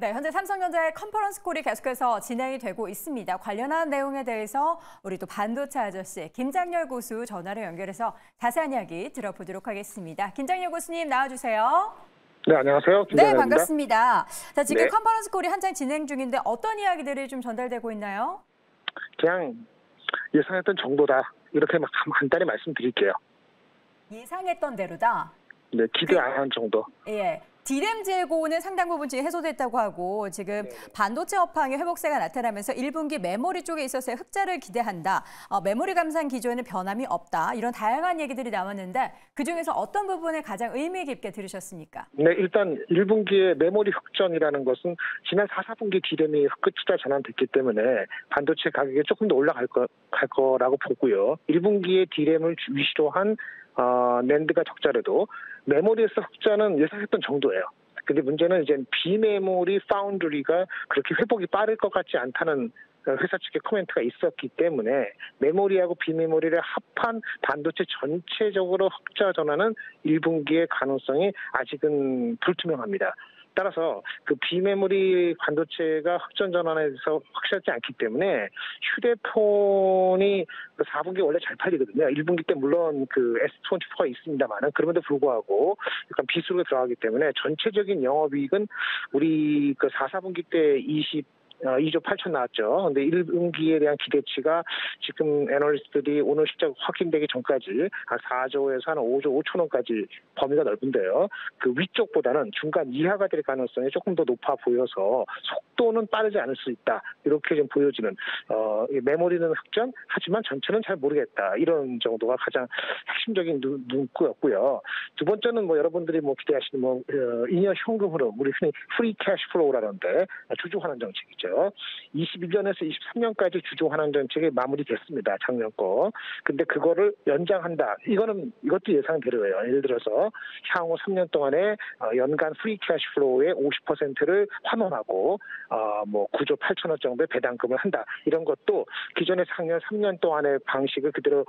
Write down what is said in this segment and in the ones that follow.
네, 현재 삼성전자의 컨퍼런스 콜이 계속해서 진행이 되고 있습니다. 관련한 내용에 대해서 우리 또 반도체 아저씨 김장렬 고수 전화로 연결해서 자세한 이야기 들어보도록 하겠습니다. 김장렬 고수님 나와주세요. 네, 안녕하세요. 네, 반갑습니다. 자, 지금 네. 컨퍼런스 콜이 한창 진행 중인데 어떤 이야기들이 좀 전달되고 있나요? 그냥 예상했던 정도다. 이렇게 막 간단히 말씀드릴게요. 예상했던 대로다. 네, 기대 안 한 정도. 예. D램 재고는 상당 부분 지금 해소됐다고 하고 지금 반도체 업황의 회복세가 나타나면서 1분기 메모리 쪽에 있어서의 흑자를 기대한다. 메모리 감산 기조에는 변함이 없다. 이런 다양한 얘기들이 나왔는데 그중에서 어떤 부분에 가장 의미 깊게 들으셨습니까? 네, 일단 1분기에 메모리 흑전이라는 것은 지난 4, 4분기 D램이 흑자 전환됐기 때문에 반도체 가격이 조금 더 올라갈 거라고 보고요. 1분기에 D램을 위시로 한 낸드가 적자라도 메모리에서 흑자는 예상했던 정도예요. 근데 문제는 이제 비메모리 파운드리가 그렇게 회복이 빠를 것 같지 않다는 회사 측의 코멘트가 있었기 때문에 메모리하고 비메모리를 합한 반도체 전체적으로 흑자 전환은 1분기의 가능성이 아직은 불투명합니다. 따라서 그 비메모리 반도체가 흑전 전환에 대해서 확실하지 않기 때문에 휴대폰이 4분기 원래 잘 팔리거든요. 1분기 때 물론 그 S24가 있습니다만은 그럼에도 불구하고 약간 비수로 들어가기 때문에 전체적인 영업이익은 우리 그 4, 4분기 때 2조 8천 나왔죠. 근데 1분기에 대한 기대치가 지금 애널리스트들이 오늘 실적 확인되기 전까지 한 4조에서 한 5조 5천 원까지 범위가 넓은데요. 그 위쪽보다는 중간 이하가 될 가능성이 조금 더 높아 보여서 속도는 빠르지 않을 수 있다. 이렇게 좀 보여지는 메모리는 흑전 하지만 전체는 잘 모르겠다. 이런 정도가 가장 핵심적인 문구였고요. 두 번째는 뭐 여러분들이 뭐 기대하시는 뭐 잉여 현금 흐름, 우리 흔히 프리 캐시 플로우라는데 주주 환원 정책이죠. 21년에서 23년까지 주주 환원 정책이 마무리됐습니다. 작년 거. 근데 그거를 연장한다. 이것도 예상대로예요. 예를 들어서 향후 3년 동안에 연간 프리 캐시 플로우의 50%를 환원하고 뭐 9조 8천억 정도의 배당금을 한다. 이런 것도 기존의 작년 3년 동안의 방식을 그대로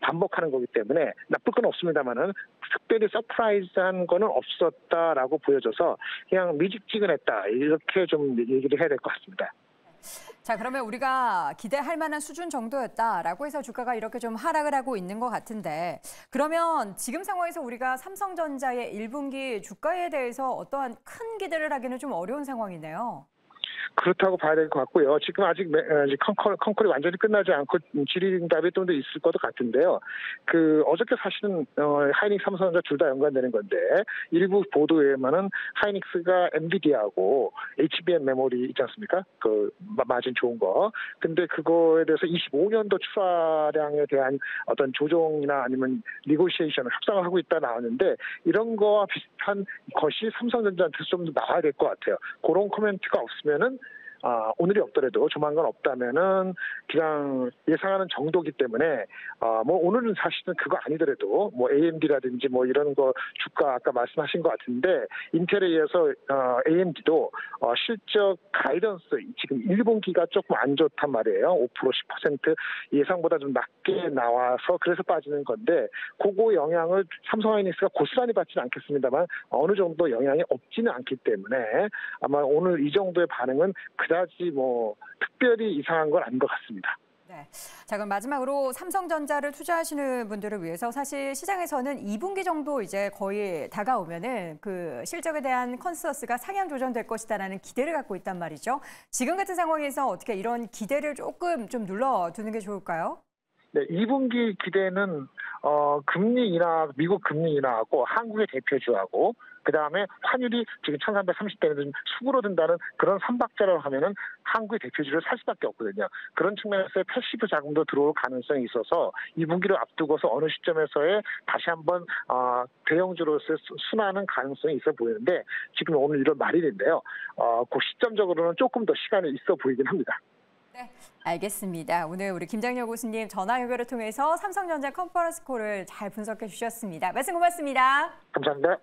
반복하는 거기 때문에 나쁠 건 없습니다만은 특별히 서프라이즈한 거는 없었다라고 보여져서 그냥 미직지근했다. 이렇게 좀 얘기를 해야 될 것 같습니다. 자, 그러면 우리가 기대할 만한 수준 정도였다라고 해서 주가가 이렇게 좀 하락을 하고 있는 것 같은데 그러면 지금 상황에서 우리가 삼성전자의 1분기 주가에 대해서 어떠한 큰 기대를 하기는 좀 어려운 상황이네요. 그렇다고 봐야 될 것 같고요. 지금 아직 컨콜이 완전히 끝나지 않고 질의응답이 좀 더 있을 것도 같은데요. 그 어저께 사실은 하이닉스 삼성전자 둘 다 연관되는 건데 일부 보도에만은 하이닉스가 엔비디아하고 HBM 메모리 있지 않습니까? 그 마진 좋은 거. 근데 그거에 대해서 25년도 출하량에 대한 어떤 조정이나 아니면 니고시에이션을 협상을 하고 있다 나왔는데 이런 거와 비슷한 것이 삼성전자한테서 좀 더 나와야 될 것 같아요. 그런 코멘트가 없으면은 오늘이 없더라도 조만간 없다면은 그냥 예상하는 정도기 때문에 뭐 오늘은 사실은 그거 아니더라도 뭐 AMD라든지 뭐 이런 거 주가 아까 말씀하신 것 같은데 인텔에 의해서 AMD도 실적 가이던스 지금 1분기가 조금 안 좋단 말이에요. 5% 10% 예상보다 좀 낮게 나와서 그래서 빠지는 건데 그거 영향을 삼성하이닉스가 고스란히 받지는 않겠습니다만 어느 정도 영향이 없지는 않기 때문에 아마 오늘 이 정도의 반응은 그다지 뭐 특별히 이상한 건 아닌 것 같습니다. 네. 자, 그럼 마지막으로 삼성전자를 투자하시는 분들을 위해서 사실 시장에서는 2분기 정도 이제 거의 다가오면은 그 실적에 대한 컨센서스가 상향 조정될 것이다라는 기대를 갖고 있단 말이죠. 지금 같은 상황에서 어떻게 이런 기대를 조금 좀 눌러두는 게 좋을까요? 네, 2분기 기대는 금리 인하, 미국 금리 인하하고 한국의 대표주하고 그다음에 환율이 지금 1330대는 수그러든다는 그런 삼박자로 하면은 한국의 대표주를 살 수밖에 없거든요. 그런 측면에서 패시브 자금도 들어올 가능성이 있어서 2분기를 앞두고서 어느 시점에서의 다시 한번 대형주로서 순환하는 가능성이 있어 보이는데 지금 오늘 1월 말일인데요. 그 시점적으로는 조금 더 시간이 있어 보이긴 합니다. 네, 알겠습니다. 오늘 우리 김장렬 교수님 전화 연결을 통해서 삼성전자 컨퍼런스 콜을 잘 분석해 주셨습니다. 말씀 고맙습니다. 감사합니다.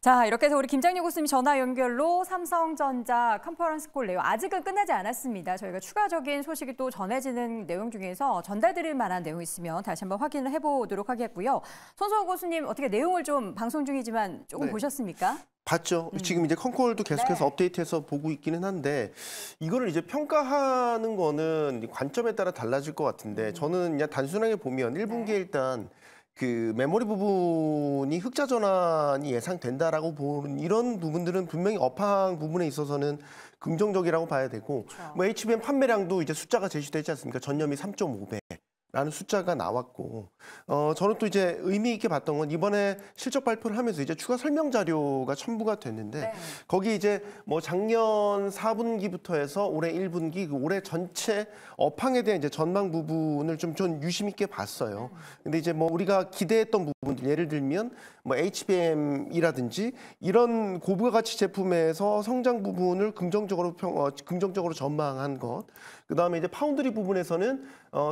자, 이렇게 해서 우리 김장렬 교수님 전화 연결로 삼성전자 컨퍼런스 콜 내용 아직은 끝나지 않았습니다. 저희가 추가적인 소식이 또 전해지는 내용 중에서 전달드릴 만한 내용이 있으면 다시 한번 확인을 해보도록 하겠고요. 손석호 교수님 어떻게 내용을 좀 방송 중이지만 조금 보셨습니까? 봤죠. 지금 이제 컨콜도 계속해서 업데이트해서 보고 있기는 한데 이거를 이제 평가하는 거는 관점에 따라 달라질 것 같은데 저는 그냥 단순하게 보면 1분기에 일단 그 메모리 부분이 흑자 전환이 예상된다라고 보는 이런 부분들은 분명히 업황 부분에 있어서는 긍정적이라고 봐야 되고 뭐 HBM 판매량도 이제 숫자가 제시되지 않습니까? 전년비 3.5배. 라는 숫자가 나왔고 저는 또 이제 의미 있게 봤던 건 이번에 실적 발표를 하면서 이제 추가 설명 자료가 첨부가 됐는데 거기 이제 뭐 작년 4분기부터 해서 올해 1분기 올해 전체 업황에 대한 이제 전망 부분을 좀 유심 있게 봤어요. 근데 이제 뭐 우리가 기대했던 부분들 예를 들면 뭐 HBM이라든지 이런 고부가가치 제품에서 성장 부분을 긍정적으로 전망한 것. 그다음에 이제 파운드리 부분에서는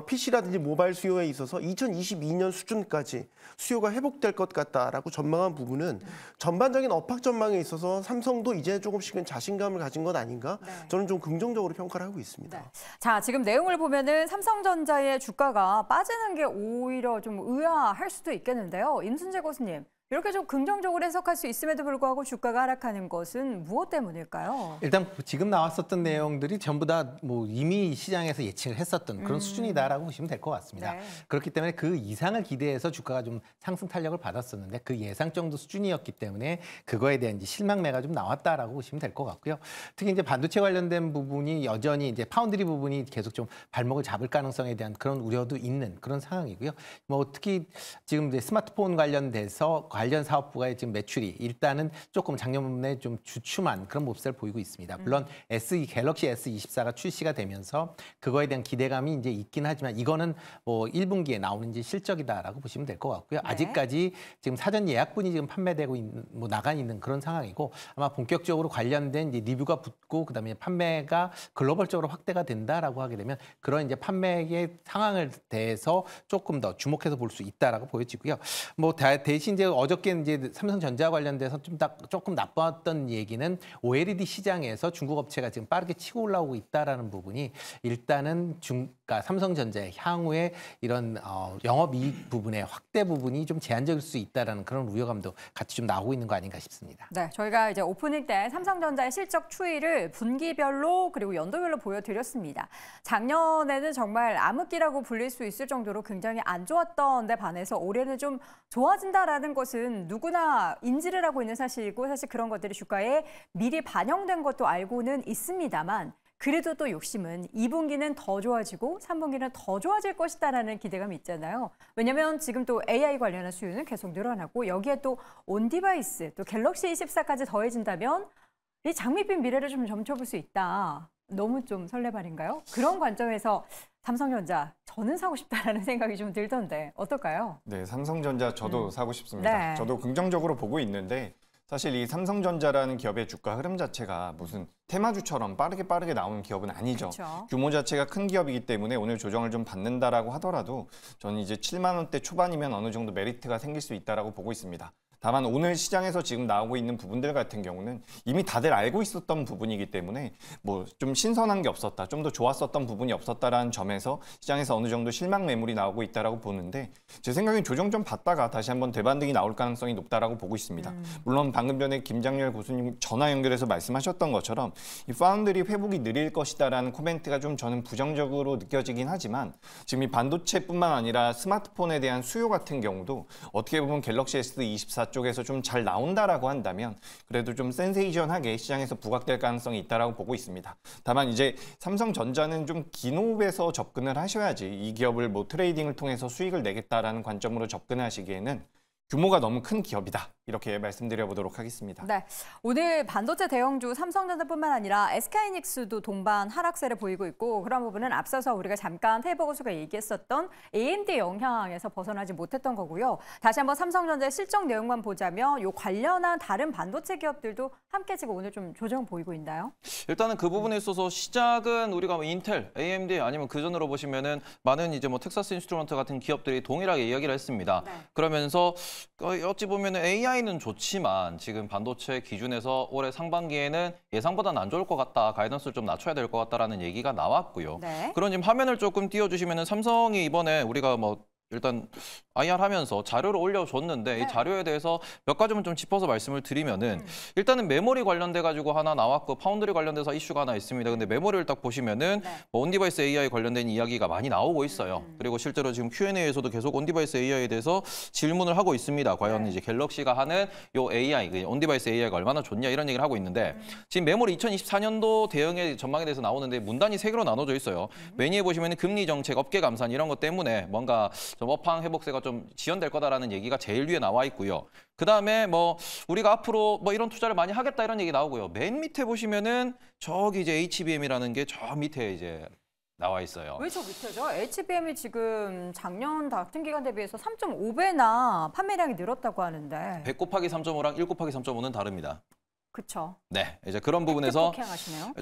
PC라든지 모바일 수요에 있어서 2022년 수준까지 수요가 회복될 것 같다라고 전망한 부분은 전반적인 업황 전망에 있어서 삼성도 이제 조금씩은 자신감을 가진 것 아닌가? 저는 좀 긍정적으로 평가를 하고 있습니다. 자, 지금 내용을 보면은 삼성전자의 주가가 빠지는 게 오히려 좀 의아할 수도 있겠는데요. 임순재 교수님. 이렇게 좀 긍정적으로 해석할 수 있음에도 불구하고 주가가 하락하는 것은 무엇 때문일까요? 일단 지금 나왔었던 내용들이 전부 다 뭐 이미 시장에서 예측을 했었던 그런 수준이다라고 보시면 될 것 같습니다. 그렇기 때문에 그 이상을 기대해서 주가가 좀 상승 탄력을 받았었는데 그 예상 정도 수준이었기 때문에 그거에 대한 이제 실망매가 좀 나왔다라고 보시면 될 것 같고요. 특히 이제 반도체 관련된 부분이 여전히 이제 파운드리 부분이 계속 좀 발목을 잡을 가능성에 대한 그런 우려도 있는 그런 상황이고요. 뭐 특히 지금 이제 스마트폰 관련돼서 관련 사업부가의 지금 매출이 일단은 조금 작년에 좀 주춤한 그런 모습을 보이고 있습니다. 물론 갤럭시 S24가 출시가 되면서 그거에 대한 기대감이 이제 있긴 하지만 이거는 뭐 1분기에 나오는 이제 실적이다라고 보시면 될 것 같고요. 아직까지 지금 사전 예약분이 지금 판매되고 있는 뭐 나가 있는 그런 상황이고 아마 본격적으로 관련된 이제 리뷰가 붙고 그다음에 판매가 글로벌적으로 확대가 된다라고 하게 되면 그런 이제 판매의 상황을 대해서 조금 더 주목해서 볼 수 있다라고 보여지고요. 뭐 대신 이제 어저께 이제 삼성전자 관련돼서 조금 나빴던 얘기는 OLED 시장에서 중국 업체가 지금 빠르게 치고 올라오고 있다라는 부분이 일단은 그러니까 삼성전자의 향후에 이런 영업이익 부분의 확대 부분이 좀 제한적일 수 있다라는 그런 우려감도 같이 좀 나오고 있는 거 아닌가 싶습니다. 네, 저희가 이제 오프닝 때 삼성전자의 실적 추이를 분기별로 그리고 연도별로 보여드렸습니다. 작년에는 정말 암흑기라고 불릴 수 있을 정도로 굉장히 안 좋았던 데 반해서 올해는 좀 좋아진다라는 것은 누구나 인지를 하고 있는 사실이고 사실 그런 것들이 주가에 미리 반영된 것도 알고는 있습니다만 그래도 또 욕심은 2분기는 더 좋아지고 3분기는 더 좋아질 것이다라는 기대감이 있잖아요. 왜냐하면 지금 또 AI 관련한 수요는 계속 늘어나고 여기에 또 온디바이스, 또 갤럭시 24까지 더해진다면 이 장밋빛 미래를 좀 점쳐볼 수 있다. 너무 좀 설레발인가요? 그런 관점에서 삼성전자 저는 사고 싶다라는 생각이 좀 들던데 어떨까요? 네, 삼성전자 저도 사고 싶습니다. 저도 긍정적으로 보고 있는데 사실 이 삼성전자라는 기업의 주가 흐름 자체가 무슨 테마주처럼 빠르게 나오는 기업은 아니죠. 규모 자체가 큰 기업이기 때문에 오늘 조정을 좀 받는다라고 하더라도 저는 이제 7만 원대 초반이면 어느 정도 메리트가 생길 수 있다라고 보고 있습니다. 다만 오늘 시장에서 지금 나오고 있는 부분들 같은 경우는 이미 다들 알고 있었던 부분이기 때문에 뭐 좀 신선한 게 없었다, 좀 더 좋았었던 부분이 없었다라는 점에서 시장에서 어느 정도 실망 매물이 나오고 있다라고 보는데 제 생각엔 조정 좀 받다가 다시 한번 대반등이 나올 가능성이 높다라고 보고 있습니다. 물론 방금 전에 김장렬 교수님 전화 연결해서 말씀하셨던 것처럼 이 파운드리 회복이 느릴 것이다라는 코멘트가 좀 저는 부정적으로 느껴지긴 하지만 지금 이 반도체뿐만 아니라 스마트폰에 대한 수요 같은 경우도 어떻게 보면 갤럭시 S24 쪽에서 좀 잘 나온다라고 한다면 그래도 좀 센세이션하게 시장에서 부각될 가능성이 있다라고 보고 있습니다. 다만 이제 삼성전자는 좀 긴 호흡에서 접근을 하셔야지 이 기업을 뭐 트레이딩을 통해서 수익을 내겠다라는 관점으로 접근하시기에는 규모가 너무 큰 기업이다. 이렇게 말씀드려보도록 하겠습니다. 네, 오늘 반도체 대형주 삼성전자뿐만 아니라 SK하이닉스도 동반 하락세를 보이고 있고 그런 부분은 앞서서 우리가 잠깐 태보고수가 얘기했었던 AMD 영향에서 벗어나지 못했던 거고요. 다시 한번 삼성전자의 실적 내용만 보자면 요 관련한 다른 반도체 기업들도 함께 지금 오늘 좀 조정 보이고 있나요? 일단은 그 부분에 있어서 시작은 우리가 뭐 인텔, AMD 아니면 그 전으로 보시면은 많은 이제 뭐 텍사스 인스트루먼트 같은 기업들이 동일하게 이야기를 했습니다. 그러면서 어찌 보면은 AI AI는 좋지만 지금 반도체 기준에서 올해 상반기에는 예상보다는 안 좋을 것 같다. 가이던스를 좀 낮춰야 될 것 같다라는 얘기가 나왔고요. 네. 그런 지금 화면을 조금 띄워주시면은 삼성이 이번에 우리가 뭐 일단 IR 하면서 자료를 올려줬는데 이 자료에 대해서 몇 가지만 좀 짚어서 말씀을 드리면은 일단은 메모리 관련돼 가지고 하나 나왔고 파운드리 관련돼서 이슈가 하나 있습니다. 근데 메모리를 딱 보시면은 뭐 온디바이스 AI 관련된 이야기가 많이 나오고 있어요. 그리고 실제로 지금 Q&A에서도 계속 온디바이스 AI에 대해서 질문을 하고 있습니다. 과연 이제 갤럭시가 하는 요 AI, 온디바이스 AI가 얼마나 좋냐 이런 얘기를 하고 있는데 지금 메모리 2024년도 대응의 전망에 대해서 나오는데 문단이 3개로 나눠져 있어요. 매니에 보시면은 금리 정책, 업계 감산 이런 것 때문에 뭔가 좀 업황 회복세가 좀 지연될 거다라는 얘기가 제일 위에 나와 있고요. 그다음에 뭐 우리가 앞으로 뭐 이런 투자를 많이 하겠다 이런 얘기 나오고요. 맨 밑에 보시면은 저기 이제 HBM이라는 게 저 밑에 이제 나와 있어요. 왜 저 밑에죠? HBM이 지금 작년 같은 기간 대비해서 3.5배나 판매량이 늘었다고 하는데 100 곱하기 3.5랑 1 곱하기 3.5는 다릅니다. 그렇죠. 네, 이제 그런 부분에서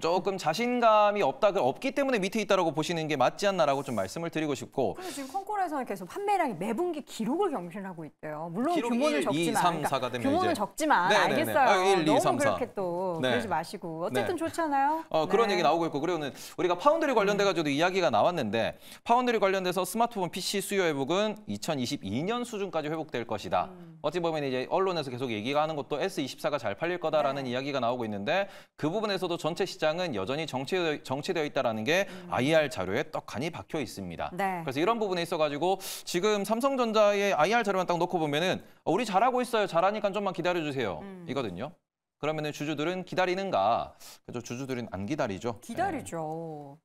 조금 자신감이 없기 때문에 밑에 있다라고 보시는 게 맞지 않나라고 좀 말씀을 드리고 싶고. 그리고 지금 콩콜에서는 계속 판매량이 매분기 기록을 경신하고 있대요. 물론 규모는 1, 적지만, 2, 3, 4가 되면 규모는 이제. 적지만 네네네. 알겠어요. 1, 2, 너무 3, 4. 그렇게 또 네. 그러지 마시고 어쨌든 네. 좋잖아요. 그런 얘기 나오고 있고 그리고는 우리가 파운드리 관련돼 가지고도 이야기가 나왔는데 파운드리 관련돼서 스마트폰 PC 수요 회복은 2022년 수준까지 회복될 것이다. 어찌 보면 이제 언론에서 계속 얘기가 하는 것도 S24가 잘 팔릴 거다라는 이야기가 나오고 있는데 그 부분에서도 전체 시장은 여전히 정체되어 있다라는 게 IR 자료에 떡하니 박혀 있습니다. 네. 그래서 이런 부분에 있어가지고 지금 삼성전자의 IR 자료만 딱 놓고 보면은 우리 잘하고 있어요. 잘하니까 좀만 기다려주세요. 이거든요. 그러면은 주주들은 기다리는가? 그죠? 주주들은 안 기다리죠. 기다리죠.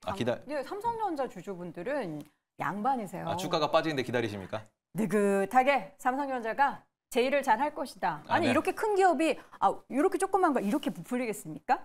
네. 삼성전자 주주분들은 양반이세요. 주가가 빠지는데 기다리십니까? 느긋하게 삼성전자가 제일을 잘 할 것이다. 아니 네. 이렇게 큰 기업이 이렇게 조그만 거 이렇게 부풀리겠습니까?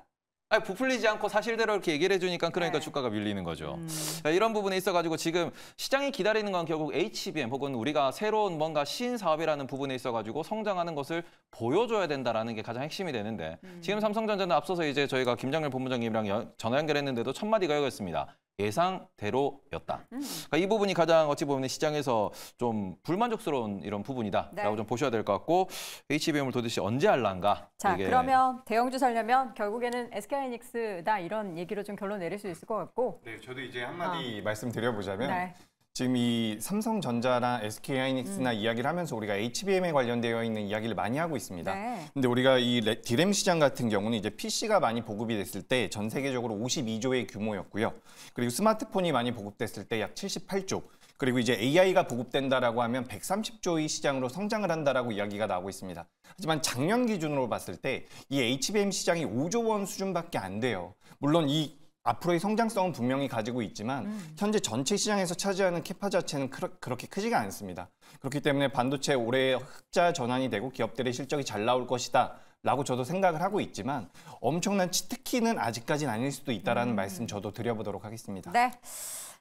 아니, 부풀리지 않고 사실대로 이렇게 얘기를 해주니까 그러니까 주가가 밀리는 거죠. 이런 부분에 있어가지고 지금 시장이 기다리는 건 결국 HBM 혹은 우리가 새로운 뭔가 신사업이라는 부분에 있어가지고 성장하는 것을 보여줘야 된다라는 게 가장 핵심이 되는데 지금 삼성전자는 앞서서 이제 저희가 김장렬 본부장님이랑 전화 연결했는데도 첫 마디가 이거였습니다. 예상대로였다. 그러니까 이 부분이 가장 어찌 보면 시장에서 좀 불만족스러운 이런 부분이다라고 좀 보셔야 될 것 같고 HBM을 도대체 언제 할란가? 자, 그러면 대형주 살려면 결국에는 SK하이닉스다 이런 얘기로 좀 결론 내릴 수 있을 것 같고. 네, 저도 이제 한마디 말씀드려보자면 네. 지금 이 삼성전자랑 SK하이닉스나 이야기를 하면서 우리가 HBM에 관련되어 있는 이야기를 많이 하고 있습니다. 네. 근데 우리가 이 디램 시장 같은 경우는 이제 PC가 많이 보급이 됐을 때 전 세계적으로 52조의 규모였고요. 그리고 스마트폰이 많이 보급됐을 때 약 78조. 그리고 이제 AI가 보급된다라고 하면 130조의 시장으로 성장을 한다라고 이야기가 나오고 있습니다. 하지만 작년 기준으로 봤을 때 이 HBM 시장이 5조 원 수준밖에 안 돼요. 물론 이 앞으로의 성장성은 분명히 가지고 있지만 현재 전체 시장에서 차지하는 캐파 자체는 그렇게 크지가 않습니다. 그렇기 때문에 반도체 올해 흑자 전환이 되고 기업들의 실적이 잘 나올 것이다. 라고 저도 생각을 하고 있지만 엄청난 치트키는 아직까지는 아닐 수도 있다라는 말씀 저도 드려보도록 하겠습니다. 네.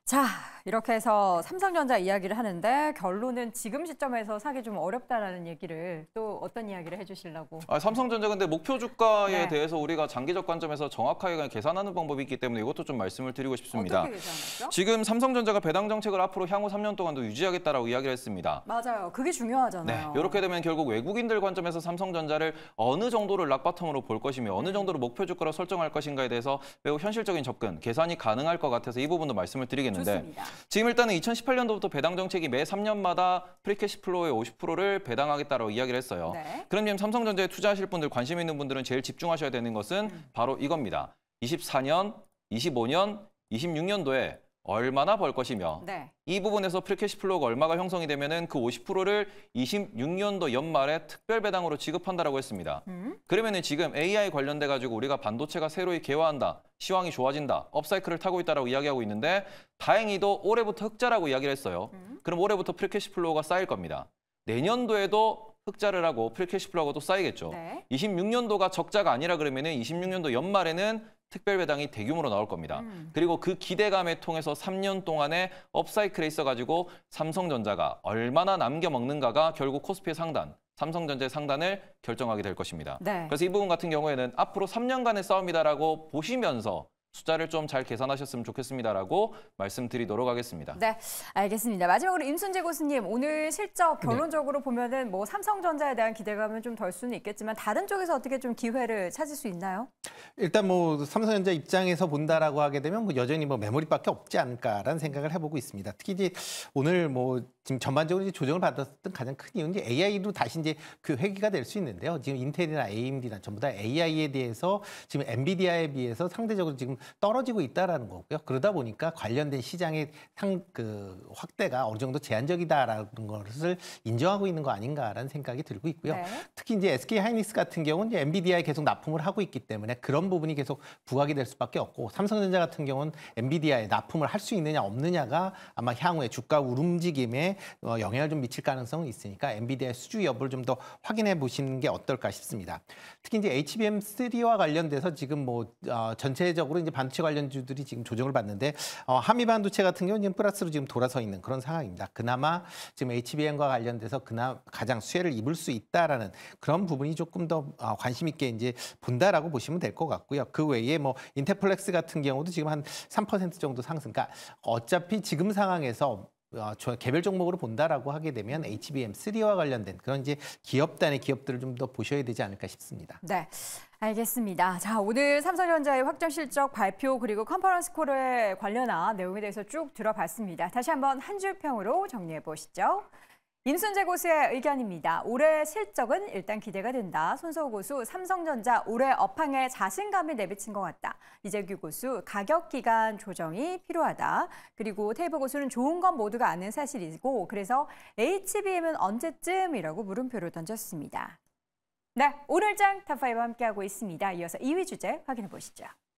자, 이렇게 해서 삼성전자 이야기를 하는데 결론은 지금 시점에서 사기 좀 어렵다라는 얘기를 또 어떤 이야기를 해주시려고? 삼성전자 근데 목표 주가에 네. 대해서 우리가 장기적 관점에서 정확하게 계산하는 방법이 있기 때문에 이것도 좀 말씀을 드리고 싶습니다. 어떻게 계산하죠? 지금 삼성전자가 배당 정책을 앞으로 향후 3년 동안도 유지하겠다라고 이야기를 했습니다. 맞아요. 그게 중요하잖아요. 네, 이렇게 되면 결국 외국인들 관점에서 삼성전자를 어느 정도를 락바텀으로 볼 것이며 어느 정도로 목표 주가로 설정할 것인가에 대해서 매우 현실적인 접근, 계산이 가능할 것 같아서 이 부분도 말씀을 드리겠는데 좋습니다. 지금 일단은 2018년도부터 배당 정책이 매 3년마다 프리캐시 플로우의 50%를 배당하겠다라고 이야기를 했어요. 네. 그럼 지금 삼성전자에 투자하실 분들, 관심 있는 분들은 제일 집중하셔야 되는 것은 바로 이겁니다. 24년, 25년, 26년도에 얼마나 벌 것이며 네. 이 부분에서 프리캐시 플로우가 얼마가 형성이 되면은 그 50%를 26년도 연말에 특별 배당으로 지급한다라고 했습니다. 그러면은 지금 AI 관련돼 가지고 우리가 반도체가 새로이 개화한다, 시황이 좋아진다, 업사이클을 타고 있다라고 이야기하고 있는데 다행히도 올해부터 흑자라고 이야기를 했어요. 그럼 올해부터 프리캐시 플로우가 쌓일 겁니다. 내년도에도 흑자를 하고 프리캐시 플로우가 또 쌓이겠죠. 네. 26년도가 적자가 아니라 그러면은 26년도 연말에는 특별 배당이 대규모로 나올 겁니다. 그리고 그 기대감에 통해서 3년 동안의 업사이클에 있어가지고 삼성전자가 얼마나 남겨먹는가가 결국 코스피의 상단, 삼성전자의 상단을 결정하게 될 것입니다. 네. 그래서 이 부분 같은 경우에는 앞으로 3년간의 싸움이다라고 보시면서 숫자를 좀 잘 계산하셨으면 좋겠습니다라고 말씀드리도록 하겠습니다. 네, 알겠습니다. 마지막으로 임순재 교수님, 오늘 실적 결론적으로 보면은 뭐 삼성전자에 대한 기대감은 좀 덜 수는 있겠지만 다른 쪽에서 어떻게 좀 기회를 찾을 수 있나요? 일단 뭐 삼성전자 입장에서 본다라고 하게 되면 뭐 여전히 뭐 메모리밖에 없지 않을까라는 생각을 해보고 있습니다. 특히 이제 오늘 뭐 지금 전반적으로 이제 조정을 받았던 가장 큰 이유는 이제 AI로 다시 이제 그 회귀가 될 수 있는데요. 지금 인텔이나 AMD나 전부 다 AI에 대해서 지금 엔비디아에 비해서 상대적으로 지금 떨어지고 있다라는 거고요. 그러다 보니까 관련된 시장의 확대가 어느 정도 제한적이다라는 것을 인정하고 있는 거 아닌가라는 생각이 들고 있고요. 네. 특히 이제 SK 하이닉스 같은 경우는 이제 엔비디아에 계속 납품을 하고 있기 때문에 그런 부분이 계속 부각이 될 수밖에 없고, 삼성전자 같은 경우는 엔비디아에 납품을 할 수 있느냐 없느냐가 아마 향후에 주가 움직임에 영향을 좀 미칠 가능성은 있으니까 엔비디아의 수주 여부를 좀 더 확인해 보시는 게 어떨까 싶습니다. 특히 이제 HBM3와 관련돼서 지금 뭐 전체적으로 이제 반도체 관련주들이 지금 조정을 받는데 한미 반도체 같은 경우는 지금 플러스로 지금 돌아서 있는 그런 상황입니다. 그나마 지금 HBM과 관련돼서 가장 수혜를 입을 수 있다라는 그런 부분이 조금 더 관심 있게 이제 본다라고 보시면 될 것 같고요. 그 외에 뭐 인텔플렉스 같은 경우도 지금 한 3% 정도 상승. 그러니까 어차피 지금 상황에서 개별 종목으로 본다라고 하게 되면 HBM3와 관련된 그런 이제 기업단의 기업들을 좀 더 보셔야 되지 않을까 싶습니다. 네. 알겠습니다. 자, 오늘 삼성전자의 확정 실적 발표 그리고 컨퍼런스 콜에 관련한 내용에 대해서 쭉 들어봤습니다. 다시 한번 한 줄 평으로 정리해 보시죠. 임순재 고수의 의견입니다. 올해 실적은 일단 기대가 된다. 손석우 고수, 삼성전자 올해 업황에 자신감이 내비친 것 같다. 이재규 고수, 가격 기간 조정이 필요하다. 그리고 테이블 고수는 좋은 건 모두가 아는 사실이고 그래서 HBM은 언제쯤이라고 물음표를 던졌습니다. 네, 오늘 장 탑5 함께하고 있습니다. 이어서 2위 주제 확인해 보시죠.